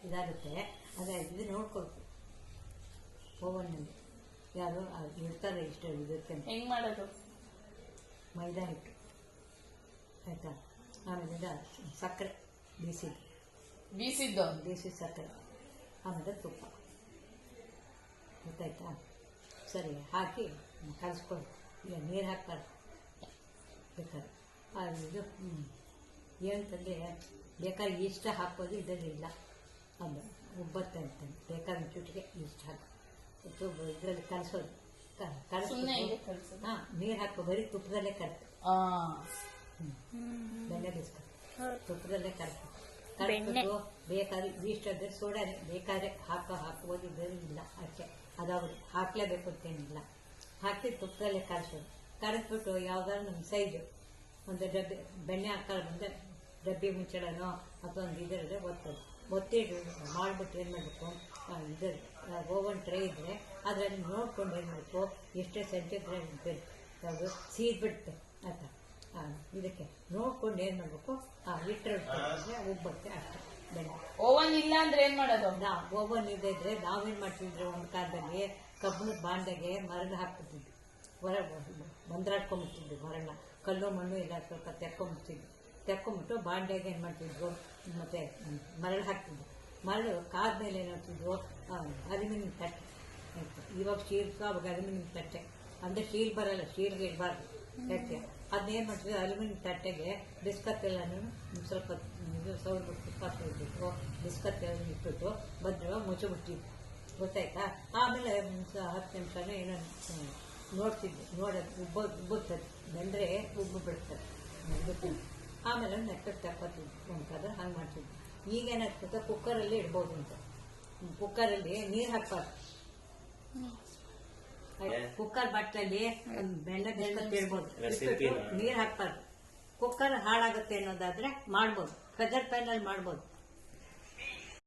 ಇದಾಗುತ್ತೆ. ಅದೇ ಇದು ನೋಡ್ಕೊಳ್ತು ಓವನ್ನಲ್ಲಿ ಯಾರು ಇರ್ತಾರೆ ಇಷ್ಟ ಇದಕ್ಕೆ. ಹೆಂಗ್ ಮಾಡೋದು? ಮೈದಾ ಹಿಟ್ಟು ಆಯಿತಾ, ಆಮೇಲೆ ಸಕ್ಕರೆ ಬೀಸಿದ ಸಕ್ಕರೆ, ಆಮೇಲೆ ತುಪ್ಪ, ಗೊತ್ತಾಯ್ತಾ? ಸರಿ ಹಾಕಿ ಕಲಿಸ್ಕೊಳ್ಳಿ. ಈಗ ನೀರು ಹಾಕ್ತಾರೆ ಬೇಕಾದ್ರೆ ಇದು ಏನಂತಂದರೆ ಬೇಕಾದ್ರೆ ಇಷ್ಟ ಹಾಕೋದು, ಇದರಲ್ಲಿ ಇಲ್ಲ. ಅದು ಉಬ್ಬತ್ತೆ ಅಂತಾನೆ ಬೇಕಾದ್ರೆ ಚುಟ್ಟಿಗೆ ಇಷ್ಟ ಹಾಕಿ ಇದರಲ್ಲಿ ಕಲಿಸೋದು. ನೀರು ಹಾಕೋ ಬರೀ ತುಪ್ಪದಲ್ಲೇ ಕಲಿತು ಬೆಣ್ಣೆ ಬಿಸ್ಕೊಂಡು ತುಪ್ಪದಲ್ಲೇ ಕಲಿಸ್ಬಿಟ್ಟು ಬೇಕಾದ್ರೆ ಇಷ್ಟ ಅಂದರೆ ಸೋಡಾನೆ ಬೇಕಾದ್ರೆ ಹಾಕೋದು, ಇದರಲ್ಲಿ ಇಲ್ಲ ಅಷ್ಟೇ. ಅದಾಗೋದು ಹಾಕಲೇಬೇಕು ಅಂತೇನಿಲ್ಲ. ಹಾಕಿ ತುಪ್ಪದಲ್ಲೇ ಕಲಿಸೋದು. ಕಲಿಸ್ಬಿಟ್ಟು ಯಾವ್ದಾದ್ರು ನಮ್ಮ ಸೈಜು ಒಂದು ಡಬ್ಬಿ ಬೆಣ್ಣೆ ಹಾಕೋದು ಬಂದರೆ ಡಬ್ಬಿ ಮುಚ್ಚಳನೋ ಅಥವಾ ಒಂದು ಇದರಲ್ಲೇ ಒತ್ತಿ ಮಾಡಿಬಿಟ್ಟು ಏನು ಮಾಡಬೇಕು, ಇದು ಓವನ್ ಟ್ರೈ ಇದ್ದರೆ ಅದರಲ್ಲಿ ನೋಡ್ಕೊಂಡು ಏನು ಮಾಡಬೇಕು, ಎಷ್ಟೇ ಸೆಂಟಿಗ್ರೇಡ್ ಬೇಕು ಯಾವುದು ಸೀದ್ಬಿಡುತ್ತೆ ಆಯ್ತಾ. ಇದಕ್ಕೆ ನೋಡ್ಕೊಂಡು ಏನು ಮಾಡಬೇಕು, ಇಟ್ಟರೆ ಉಬ್ಬತ್ತೆ ಅಷ್ಟೇ. ಬೆಣ್ಣೆ ಓವನ್ ಇಲ್ಲ ಅಂದ್ರೆ ಏನು ಮಾಡೋದು? ಓವನ್ ಇದ್ರೆ ನಾವೇನು ಮಾಡ್ತಿದ್ರೆ ಒಂದು ಕಾಲದಲ್ಲಿ ಕಬ್ಬಿಣದ ಬಾಂಡೆಗೆ ಮರಳು ಹಾಕ್ಬಿಡ್ತಿದ್ವಿ, ಬಂದ್ರಾಡ್ಕೊಂಡ್ಬಿಡ್ತಿದ್ವಿ. ಮರಳನ್ನ ಕಲ್ಲು ಮಣ್ಣು ಎಲ್ಲ ಸ್ವಲ್ಪ ತೆಕ್ಕೊಂಬಿಟ್ಟು ಬಾಂಡೆಗೆ ಏನು ಮಾಡ್ತಿದ್ವು, ಮತ್ತೆ ಮರಳು ಹಾಕ್ತಿದ್ವು. ಮರಳು ಕಾದ್ಮೇಲೆ ಏನು ಮಾಡ್ತಿದ್ವು, ಅಲ್ಯೂಮಿನಿಯಂ ತಟ್ಟೆ ಆಯಿತು. ಇವಾಗ ಸ್ಟೀಲ್ಸು ಅವಾಗ ಅಲ್ಯೂಮಿನಿಯಂ ತಟ್ಟೆ ಅಂದರೆ ಸ್ಟೀಲ್ ಬರಲ್ಲ, ಸ್ಟೀಲ್ಗೆ ಇಡಬಾರ್ದು ತಟ್ಟೆ. ಅದನ್ನೇನು ಮಾಡ್ತಿದ್ವಿ, ಅಲ್ಯೂಮಿನಿಯಂ ತಟ್ಟೆಗೆ ಬಿಸ್ಕತ್ ಎಲ್ಲನೂ ಸ್ವಲ್ಪ ಇದು ಸೌದು ತುಪ್ಪ ಇಟ್ಬಿಟ್ಟು ಬಿಸ್ಕತ್ ಎಲ್ಲ ಇಟ್ಬಿಟ್ಟು ಭದ್ರವಾಗಿ ಮುಚ್ಚಿಬಿಟ್ಟಿದ್ವಿ, ಗೊತ್ತಾಯ್ತಾ? ಆಮೇಲೆ 10 ನಿಮಿಷನೂ ಏನೋ ನೋಡ್ತಿದ್ವಿ, ನೋಡೋದು ಉಬ್ಬುತ್ತದೆ, ಬೆಂದರೆ ಉಬ್ಬು ಬಿಡ್ತದೆ ಗೊತ್ತಿಲ್ಲ. ಆಮೇಲೆ ನೆಟ್ಟಕ್ಕೆ ತಕ್ಕೋತಿದ್ವಿ ಒಂದಾದ್ರೆ ಹಂಗೆ ಮಾಡ್ತಿದ್ವಿ. ಈಗೇನಾಗ್ತದೆ ಕುಕ್ಕರಲ್ಲಿ ಇಡ್ಬೋದು ಅಂತ. ಕುಕ್ಕರಲ್ಲಿ ನೀರು ಹಾಕ್ಬಾರ್ದು, ಕುಕ್ಕರ್ ಬಟ್ಟಲಲ್ಲಿ ಬೆಣ್ಣೆ ಇಡ್ಬೋದು, ಇಟ್ಬಿಟ್ಟು ನೀರು ಹಾಕ್ಬಾರ್ದು. ಕುಕ್ಕರ್ ಹಾಳಾಗುತ್ತೆ ಅನ್ನೋದಾದ್ರೆ ಮಾಡ್ಬೋದು, ಫೆದರ್ ಪ್ಯಾನಲ್ಲಿ ಮಾಡ್ಬೋದು.